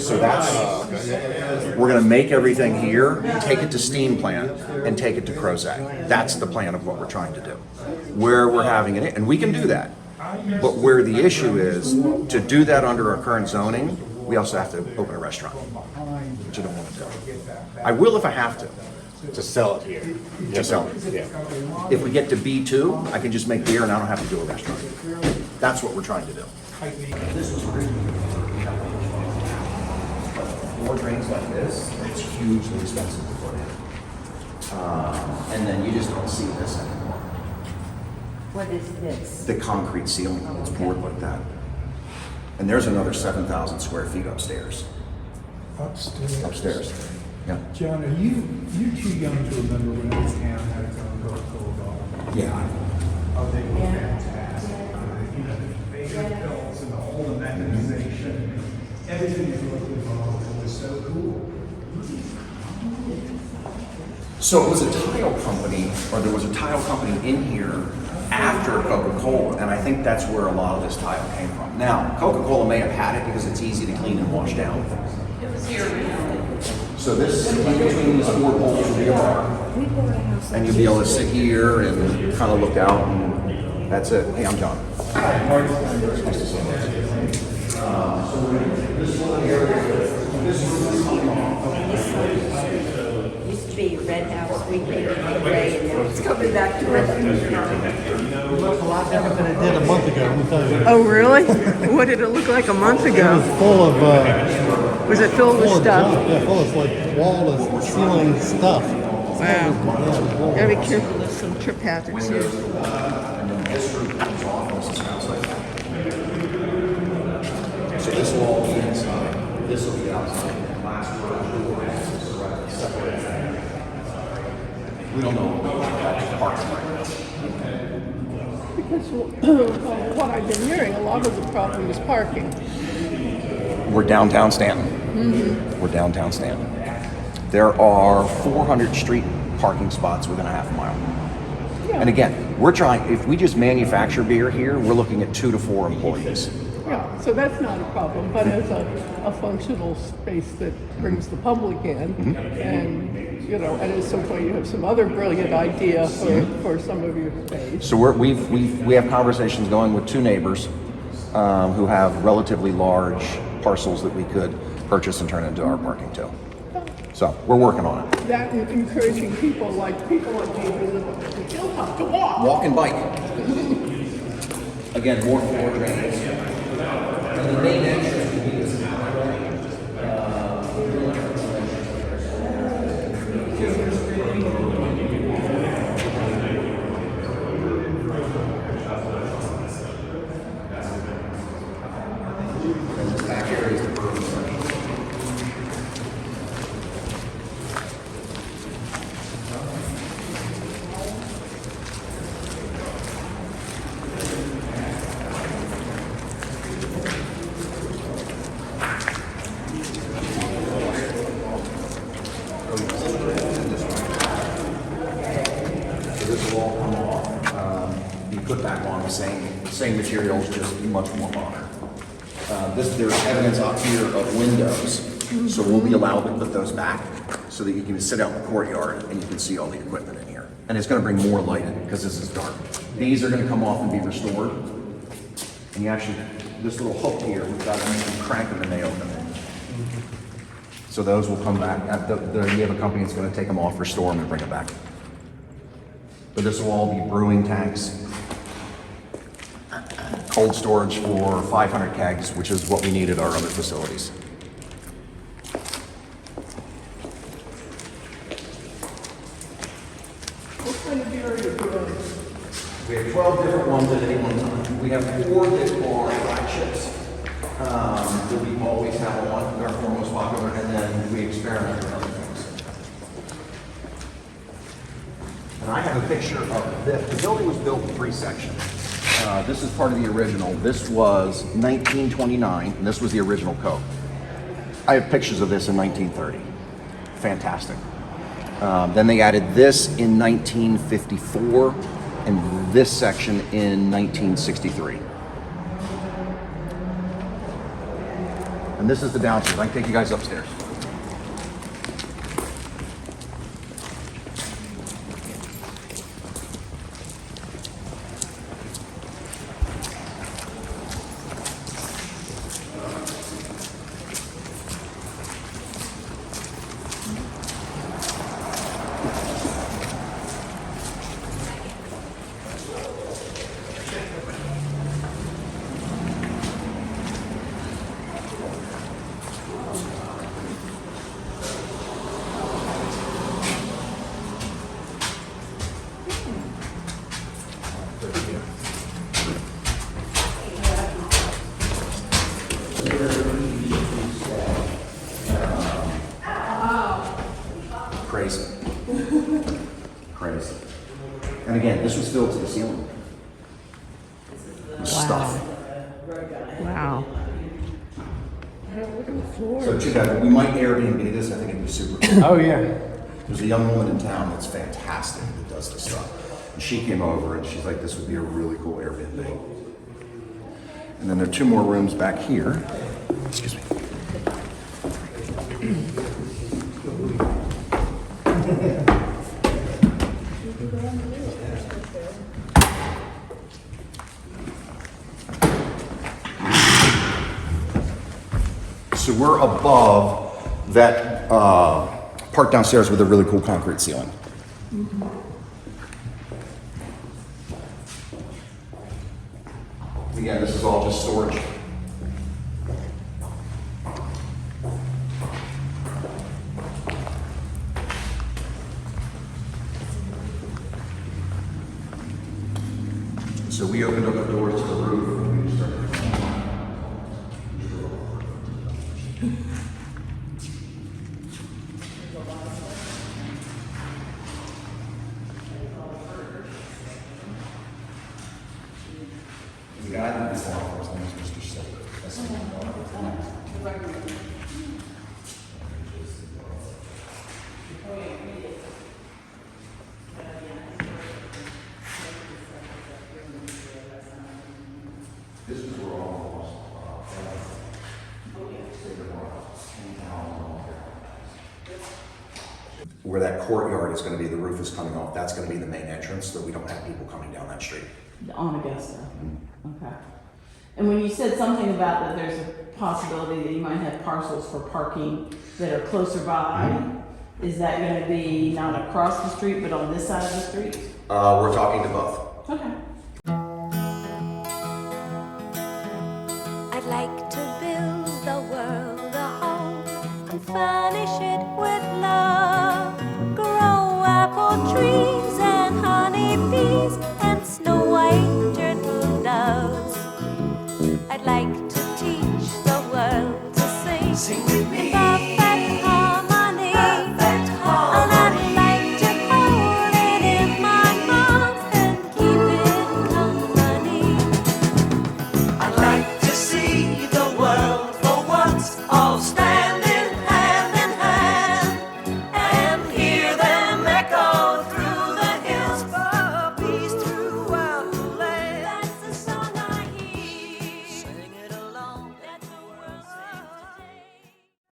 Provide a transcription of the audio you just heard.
So that's, we're gonna make everything here, take it to steam plant, and take it to Crozet. That's the plan of what we're trying to do. Where we're having it, and we can do that. But where the issue is, to do that under our current zoning, we also have to open a restaurant, which I don't wanna do. I will if I have to. To sell it here. To sell it. Yeah. If we get to B2, I can just make beer and I don't have to do a restaurant. That's what we're trying to do. More drains like this, it's hugely expensive to put in. And then you just don't see this anymore. What is this? The concrete ceiling, it's poured like that. And there's another 7,000 square feet upstairs. Upstairs, yeah. John, are you too young to remember when this town had its own Coca-Cola bar? Yeah. Oh, they were fantastic. You know, the favorite films and the whole mechanization, everything was really involved. It was so cool. So it was a tile company, or there was a tile company in here after Coca-Cola, and I think that's where a lot of this tile came from. Now, Coca-Cola may have had it because it's easy to clean and wash down. It was here. So this, in between these four poles will be a bar, and you'll be able to sit here and kind of look out, and that's it. Hey, I'm John. Nice to see you. So this little area, this Used to be Red House, we painted it gray, and now it's coming back to it. It looks a lot different than it did a month ago, let me tell you. Oh, really? What did it look like a month It ago? was full of, Was it filled with full of stuff? junk, yeah, full of like wall and ceiling stuff. Wow. Yeah, Gotta be careful, there's some trip hazards here. and then this room comes off, and this is outside. So this will all be inside, this will be outside, and last door is separate. We don't know about the parking right Because what I've been hearing, a lot of the problem is parking. now. We're downtown Stanton. We're downtown Stanton. There are 400 street parking spots within a half mile. And again, we're trying, if we just manufacture beer here, we're looking at 2 to 4 employees. Yeah, so that's not a problem, but as a functional space that brings the public in, and, you know, and at some point you have some other brilliant idea for some of your space. So we have conversations going with 2 neighbors who have relatively large parcels that we could purchase and turn into our parking too. So we're working on it. That and encouraging people like me who live on the hilltop to walk. Walk and bike. Again, more floor drains. And the main entrance will be this. And this back area is the brewery section. So this will all come off, be put back on the same materials, just much more modern. There's evidence out here of windows, so we'll be allowed to put those back so that you can sit out in the courtyard and you can see all the equipment in here. And it's gonna bring more light in because this is dark. These are gonna come off and be restored. And you actually, this little hook here, we've got them, you can crank them and they open. So those will come back. We have a company that's gonna take them off, restore them, and bring them back. But this will all be brewing tanks, cold storage for 500 kegs, which is what we need at our other facilities. What kind of beer are you doing? We have 12 different ones at any one time. We have 4 that are flagships. That we always have on, they're our 4 most popular, and then we experiment with other things. And I have a picture of this. The building was built in 3 sections. This is part of the original. This was 1929, and this was the original Coke. I have pictures of this in 1930. Fantastic. Then they added this in 1954, and this section in 1963. And And this is the downstairs. I can take you guys upstairs. Crazy. Crazy. And again, this was filled to the ceiling. With stuff. Wow. So too bad, we might Airbnb this, I think it'd be super cool. Oh, yeah. There's a young woman in town that's fantastic that does this stuff. And she came over and she's like, this would be a really cool Airbnb. And then there are 2 more rooms back here. Excuse me. So we're above that part downstairs with a really cool concrete ceiling. Again, this is all just storage. So we opened up the doors to the roof and we started. The guy that is on his name is Mr. Silver. That's the This is where all where that courtyard is going to be, the roof is coming off. That's going to be the main entrance, so we don't have people coming down that street. On Augusta. Okay. And when you said something about that there's a possibility that you might have parcels for parking that are closer by, is that going to be not across the street but on this side of the street? We're talking to both. Okay. I'd like to build the world a home and furnish it with love. Grow apple trees